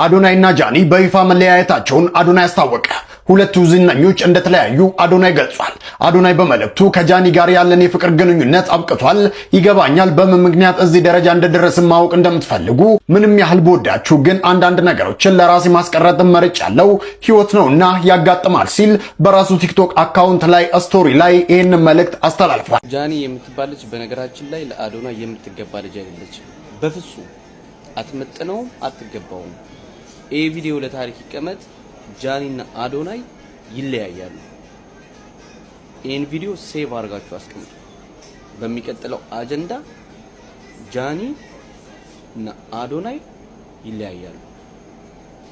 አዶናይና ጃኒ በይፋ መለያየታቸውን አዶናይ አስታወቀ። ሁለቱ ዝነኞች እንደተለያዩ አዶናይ ገልጿል። አዶናይ በመልእክቱ ከጃኒ ጋር ያለን የፍቅር ግንኙነት አብቅቷል። ይገባኛል በምን ምክንያት እዚህ ደረጃ እንደደረስን ማወቅ እንደምትፈልጉ። ምንም ያህል በወዳችሁ ግን አንዳንድ ነገሮችን ለራሴ ማስቀረት መርጫለሁ። ህይወት ነውና ያጋጥማል ሲል በራሱ ቲክቶክ አካውንት ላይ ስቶሪ ላይ ይህን መልእክት አስተላልፏል። ጃኒ የምትባለች በነገራችን ላይ ለአዶናይ የምትገባ ልጅ አይደለች። በፍጹም አትመጥነውም፣ አትገባውም። ይህ ቪዲዮ ለታሪክ ይቀመጥ። ጃኒና አዶናይ ይለያያሉ። ይህን ቪዲዮ ሴቭ አድርጋችሁ አስቀምጡ። በሚቀጥለው አጀንዳ ጃኒ እና አዶናይ ይለያያሉ።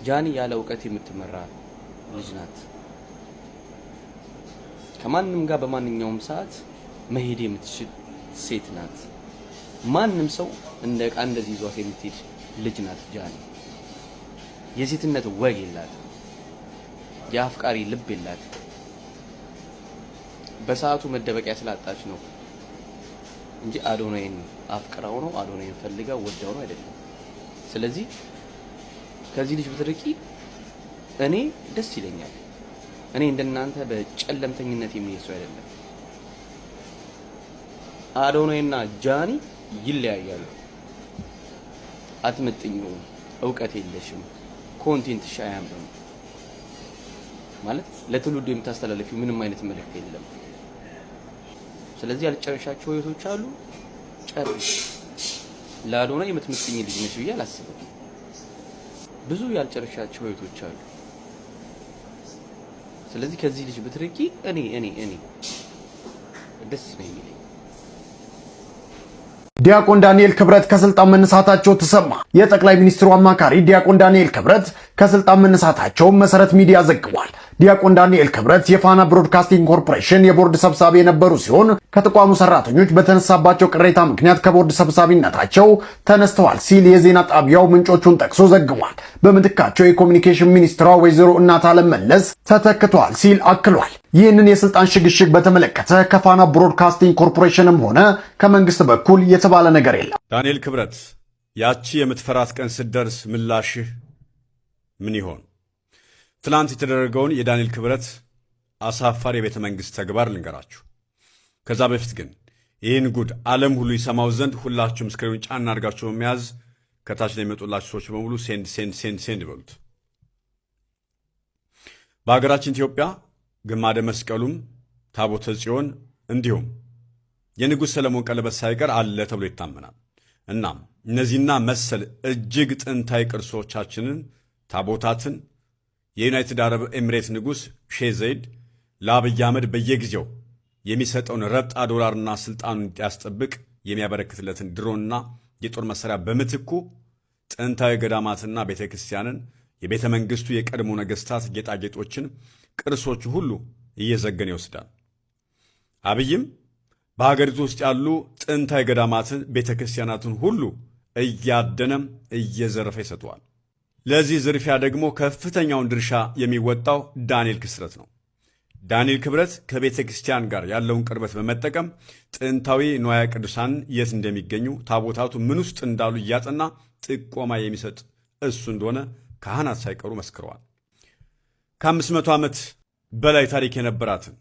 ጃኒ ያለ እውቀት የምትመራ ልጅ ናት። ከማንም ጋር በማንኛውም ሰዓት መሄድ የምትችል ሴት ናት። ማንም ሰው እንደ ዕቃ እንደዚህ ይዟት የምትሄድ ልጅ ናት ጃኒ። የሴትነት ወግ የላት፣ የአፍቃሪ ልብ የላት። በሰዓቱ መደበቂያ ስላጣች ነው እንጂ አዶናይን አፍቅራው ነው፣ አዶናይን ፈልጋ ወዳው ነው አይደለም። ስለዚህ ከዚህ ልጅ ብትርቂ እኔ ደስ ይለኛል። እኔ እንደናንተ በጨለምተኝነት የሚሄድ ሰው አይደለም። አዶናይና ጃኒ ይለያያሉ። አትመጥኙም፣ እውቀት የለሽም፣ ኮንቴንት ሻያምም ማለት ለትውልዱ የምታስተላልፊው ምንም አይነት መልእክት የለም። ስለዚህ ያልጨረሻቸው ህይወቶች አሉ፣ ጨርሽ። ለአዶናይ የምትመጥኝ ልጅ ነሽ ብዬ አላስብም። ብዙ ያልጨረሻቸው ህይወቶች አሉ። ስለዚህ ከዚህ ልጅ ብትርቂ እኔ ደስ ነው የሚለኝ። ዲያቆን ዳንኤል ክብረት ከስልጣን መነሳታቸው ተሰማ። የጠቅላይ ሚኒስትሩ አማካሪ ዲያቆን ዳንኤል ክብረት ከስልጣን መነሳታቸው መሰረት ሚዲያ ዘግቧል። ዲያቆን ዳንኤል ክብረት የፋና ብሮድካስቲንግ ኮርፖሬሽን የቦርድ ሰብሳቢ የነበሩ ሲሆን ከተቋሙ ሰራተኞች በተነሳባቸው ቅሬታ ምክንያት ከቦርድ ሰብሳቢነታቸው ተነስተዋል ሲል የዜና ጣቢያው ምንጮቹን ጠቅሶ ዘግቧል። በምትካቸው የኮሚኒኬሽን ሚኒስትሯ ወይዘሮ እናታለም መለስ ተተክተዋል ሲል አክሏል። ይህንን የስልጣን ሽግሽግ በተመለከተ ከፋና ብሮድካስቲንግ ኮርፖሬሽንም ሆነ ከመንግስት በኩል የተባለ ነገር የለም። ዳንኤል ክብረት ያቺ የምትፈራት ቀን ስትደርስ ምላሽህ ምን ይሆን? ትላንት የተደረገውን የዳንኤል ክብረት አሳፋሪ የቤተ መንግሥት ተግባር ልንገራችሁ። ከዛ በፊት ግን ይህን ጉድ ዓለም ሁሉ ይሰማው ዘንድ ሁላችሁም ስክሪኑን ጫና አድርጋችሁ በመያዝ ከታች ላይ የሚመጡላችሁ ሰዎች በሙሉ ሴንድ ይበሉት። በሀገራችን ኢትዮጵያ ግማደ መስቀሉም ታቦተ ጽዮን እንዲሁም የንጉሥ ሰለሞን ቀለበት ሳይቀር አለ ተብሎ ይታመናል። እናም እነዚህና መሰል እጅግ ጥንታዊ ቅርሶቻችንን ታቦታትን የዩናይትድ አረብ ኤሚሬት ንጉሥ ሼህ ዘይድ ለአብይ አህመድ በየጊዜው የሚሰጠውን ረብጣ ዶላርና ስልጣኑን እንዲያስጠብቅ የሚያበረክትለትን ድሮንና የጦር መሳሪያ በምትኩ ጥንታዊ ገዳማትና ቤተ ክርስቲያንን፣ የቤተ መንግሥቱ የቀድሞ ነገሥታት ጌጣጌጦችን፣ ቅርሶቹ ሁሉ እየዘገነ ይወስዳል። አብይም በሀገሪቱ ውስጥ ያሉ ጥንታዊ ገዳማትን፣ ቤተ ክርስቲያናትን ሁሉ እያደነም እየዘረፈ ይሰጠዋል። ለዚህ ዝርፊያ ደግሞ ከፍተኛውን ድርሻ የሚወጣው ዳንኤል ክብረት ነው። ዳንኤል ክብረት ከቤተ ክርስቲያን ጋር ያለውን ቅርበት በመጠቀም ጥንታዊ ንዋየ ቅዱሳን የት እንደሚገኙ፣ ታቦታቱ ምን ውስጥ እንዳሉ እያጠና ጥቆማ የሚሰጥ እሱ እንደሆነ ካህናት ሳይቀሩ መስክረዋል። ከ500 ዓመት በላይ ታሪክ የነበራትን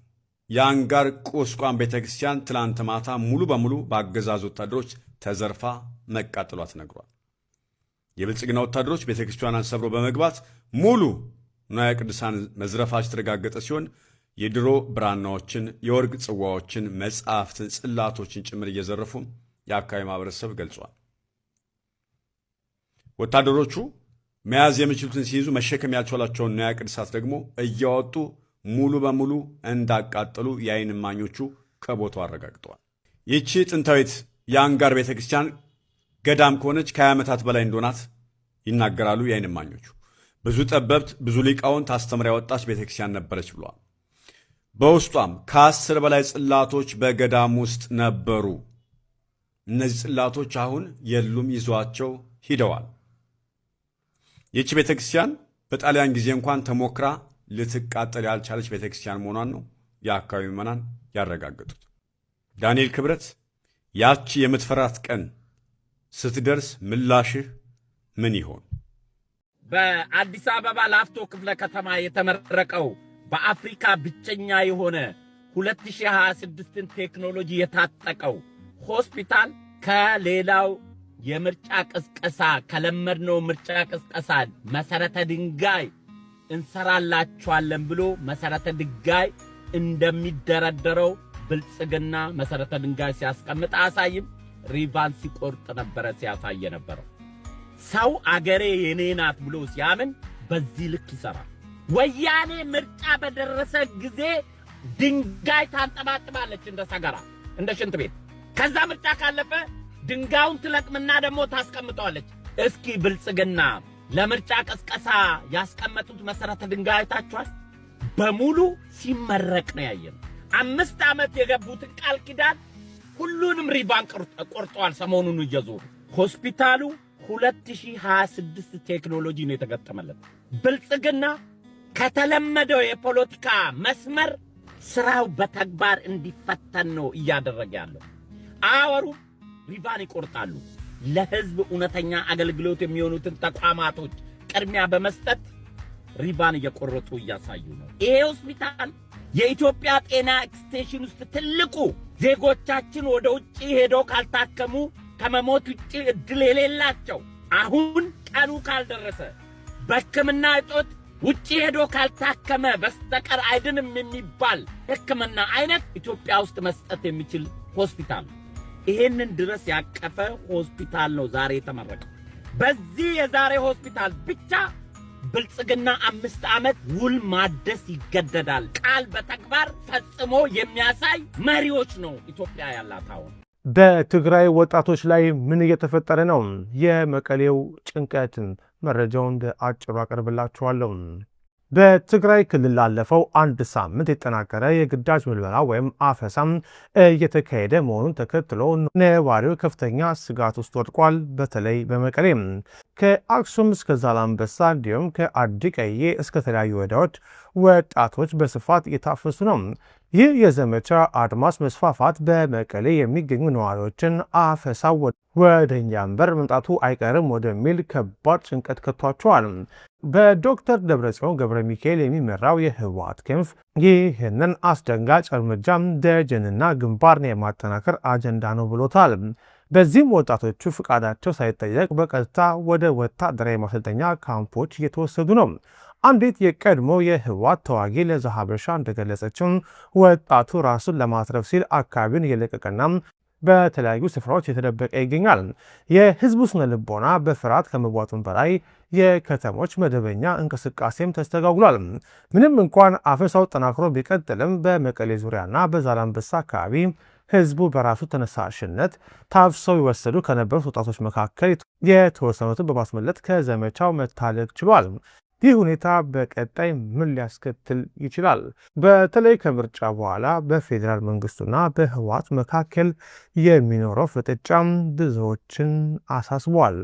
የአንጋር ቁስቋም ቤተ ክርስቲያን ትላንት ማታ ሙሉ በሙሉ በአገዛዙ ወታደሮች ተዘርፋ መቃጠሏ ተነግሯል። የብልጽግና ወታደሮች ቤተ ክርስቲያኗን ሰብሮ በመግባት ሙሉ ንዋየ ቅዱሳን መዝረፋቸው የተረጋገጠ ሲሆን የድሮ ብራናዎችን፣ የወርቅ ጽዋዎችን፣ መጽሐፍትን፣ ጽላቶችን ጭምር እየዘረፉ የአካባቢ ማህበረሰብ ገልጿል። ወታደሮቹ መያዝ የሚችሉትን ሲይዙ መሸከም ያልቻላቸውን ንዋየ ቅድሳት ደግሞ እያወጡ ሙሉ በሙሉ እንዳቃጠሉ የዓይን እማኞቹ ከቦታው አረጋግጠዋል። ይህቺ ጥንታዊት የአንጋር ቤተ ክርስቲያን ገዳም ከሆነች ከ20 ዓመታት በላይ እንደሆናት ይናገራሉ የዓይን እማኞቹ። ብዙ ጠበብት፣ ብዙ ሊቃውንት አስተምራ ያወጣች ቤተ ክርስቲያን ነበረች ብለዋል። በውስጧም ከ10 በላይ ጽላቶች በገዳም ውስጥ ነበሩ። እነዚህ ጽላቶች አሁን የሉም፣ ይዟቸው ሂደዋል። ይህች ቤተ ክርስቲያን በጣሊያን ጊዜ እንኳን ተሞክራ ልትቃጠል ያልቻለች ቤተ ክርስቲያን መሆኗን ነው የአካባቢ ምዕመናን ያረጋገጡት። ዳንኤል ክብረት ያቺ የምትፈራት ቀን ስትደርስ ምላሽህ ምን ይሆን? በአዲስ አበባ ላፍቶ ክፍለ ከተማ የተመረቀው በአፍሪካ ብቸኛ የሆነ 2026ን ቴክኖሎጂ የታጠቀው ሆስፒታል ከሌላው የምርጫ ቅስቀሳ ከለመድነው ምርጫ ቅስቀሳ መሰረተ ድንጋይ እንሰራላችኋለን ብሎ መሰረተ ድንጋይ እንደሚደረደረው ብልጽግና መሰረተ ድንጋይ ሲያስቀምጥ አሳይም ሪቫን ሲቆርጥ ነበር ሲያሳየ ነበር። ሰው አገሬ የኔ ናት ብሎ ሲያምን በዚህ ልክ ይሰራል። ወያኔ ምርጫ በደረሰ ጊዜ ድንጋይ ታንጠባጥባለች እንደ ሰገራ እንደ ሽንት ቤት። ከዛ ምርጫ ካለፈ ድንጋዩን ትለቅምና ደግሞ ታስቀምጠዋለች። እስኪ ብልጽግና ለምርጫ ቀስቀሳ ያስቀመጡት መሰረተ ድንጋይ ታችኋል በሙሉ ሲመረቅ ነው ያየነው። 5 ዓመት የገቡትን ቃል ኪዳን ሁሉንም ሪቫን ቆርጠዋል። ሰሞኑን እየዞሩ ሆስፒታሉ 2026 ቴክኖሎጂ ነው የተገጠመለት። ብልጽግና ከተለመደው የፖለቲካ መስመር ስራው በተግባር እንዲፈተን ነው እያደረገ ያለው። አወሩ ሪቫን ይቆርጣሉ። ለህዝብ እውነተኛ አገልግሎት የሚሆኑትን ተቋማቶች ቅድሚያ በመስጠት ሪቫን እየቆረጡ እያሳዩ ነው። ይሄ ሆስፒታል የኢትዮጵያ ጤና ኤክስቴንሽን ውስጥ ትልቁ ዜጎቻችን ወደ ውጪ ሄደው ካልታከሙ ከመሞት ውጪ እድል የሌላቸው አሁን ቀኑ ካልደረሰ በሕክምና እጦት ውጪ ሄዶ ካልታከመ በስተቀር አይድንም የሚባል ሕክምና አይነት ኢትዮጵያ ውስጥ መስጠት የሚችል ሆስፒታል ነው። ይሄንን ድረስ ያቀፈ ሆስፒታል ነው ዛሬ የተመረቀው። በዚህ የዛሬ ሆስፒታል ብቻ ብልጽግና 5 ዓመት ውል ማደስ ይገደዳል። ቃል በተግባር ፈጽሞ የሚያሳይ መሪዎች ነው ኢትዮጵያ ያላት። አሁን በትግራይ ወጣቶች ላይ ምን እየተፈጠረ ነው? የመቀሌው ጭንቀት መረጃውን በአጭሩ አቀርብላችኋለሁ። በትግራይ ክልል ላለፈው 1 ሳምንት የተጠናከረ የግዳጅ ምልመላ ወይም አፈሳም እየተካሄደ መሆኑን ተከትሎ ነዋሪው ከፍተኛ ስጋት ውስጥ ወድቋል። በተለይ በመቀሌ ከአክሱም እስከ ዛላምበሳ እንዲሁም ከአዲቀዬ እስከ ተለያዩ ወረዳዎች ወጣቶች በስፋት እየታፈሱ ነው። ይህ የዘመቻ አድማስ መስፋፋት በመቀሌ የሚገኙ ነዋሪዎችን አፈሳው ወደ እኛም በር መምጣቱ አይቀርም ወደሚል ከባድ ጭንቀት ከቷቸዋል። በዶክተር ደብረጽዮን ገብረ ሚካኤል የሚመራው የህወሓት ክንፍ ይህንን አስደንጋጭ እርምጃም ደጀንና ግንባርን የማጠናከር አጀንዳ ነው ብሎታል። በዚህም ወጣቶቹ ፍቃዳቸው ሳይጠየቅ በቀጥታ ወደ ወታደራዊ ማሰልጠኛ ካምፖች እየተወሰዱ ነው። አንዲት የቀድሞ የህወሓት ተዋጊ ለዛሀበሻ እንደገለጸችው ወጣቱ ራሱን ለማትረፍ ሲል አካባቢውን እየለቀቀና በተለያዩ ስፍራዎች የተደበቀ ይገኛል። የህዝቡ ስነ ልቦና በፍርሃት ከመዋጡም በላይ የከተሞች መደበኛ እንቅስቃሴም ተስተጓጉሏል። ምንም እንኳን አፈሳው ጠናክሮ ቢቀጥልም በመቀሌ ዙሪያና በዛላምበሳ አካባቢ ህዝቡ በራሱ ተነሳሽነት ታፍሰው ይወሰዱ ከነበሩት ወጣቶች መካከል የተወሰኑትን በማስመለጥ ከዘመቻው መታለቅ ችሏል። ይህ ሁኔታ በቀጣይ ምን ሊያስከትል ይችላል? በተለይ ከምርጫ በኋላ በፌዴራል መንግስቱና በህወሓት መካከል የሚኖረው ፍጥጫም ብዙዎችን አሳስቧል።